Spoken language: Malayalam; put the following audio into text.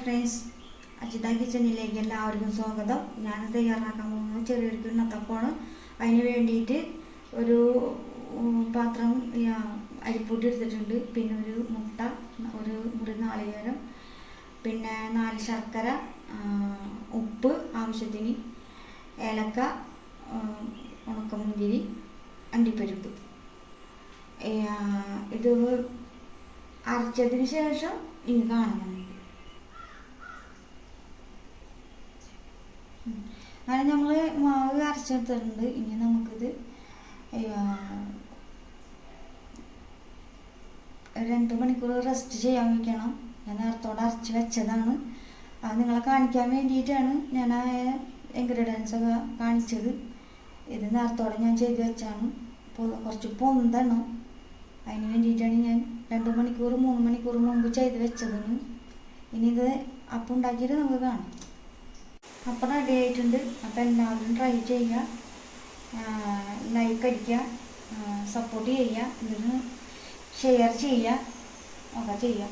ഫ്രണ്ട്സ്, അജിത കിച്ചണിലേക്ക് എല്ലാവർക്കും സ്വാഗതം. ഞാൻ തയ്യാറാക്കാൻ പോകുന്നത് ചെറിയൊരു കിണ്ണത്തപ്പമാണ്. അതിന് വേണ്ടിയിട്ട് ഒരു പാത്രം അരിപ്പൊടി എടുത്തിട്ടുണ്ട്, പിന്നെ ഒരു മുട്ട, ഒരു മുറി നാളികേരം, പിന്നെ 4 ശർക്കര, ഉപ്പ് ആവശ്യത്തിന്, ഏലക്ക, ഉണക്കമുന്തിരി, അണ്ടിപ്പരിപ്പ്. ഇത് അരച്ചതിന് ശേഷം ഇനി കാണണം. അങ്ങനെ നമ്മൾ മാവ് അരച്ചെടുത്തിട്ടുണ്ട്. ഇനി നമുക്കിത് 2 മണിക്കൂർ റെസ്റ്റ് ചെയ്യാൻ വയ്ക്കണം. ഞാൻ നേരത്തോടെ അരച്ച് വെച്ചതാണ്. അത് നിങ്ങളെ കാണിക്കാൻ വേണ്ടിയിട്ടാണ് ഞാൻ ആ ഇൻഗ്രീഡിയൻസ് ഒക്കെ കാണിച്ചത്. ഇത് നേരത്തോടെ ഞാൻ ചെയ്ത് വെച്ചാണ്. കുറച്ച് പൊന്തണം, അതിന് വേണ്ടിയിട്ടാണ് ഞാൻ 2 മണിക്കൂർ 3 മണിക്കൂർ മുമ്പ് ചെയ്ത് വെച്ചതാണ്. ഇനി ഇത് അപ്പം ഉണ്ടാക്കിയിട്ട് നമുക്ക് കാണാം. അപ്പം റെഡി ആയിട്ടുണ്ട്. അപ്പം എല്ലാവരും ട്രൈ ചെയ്യുക, ലൈക്ക് അടിക്കുക, സപ്പോർട്ട് ചെയ്യുക, ഇതിന് ഷെയർ ചെയ്യുക ഒക്കെ ചെയ്യുക.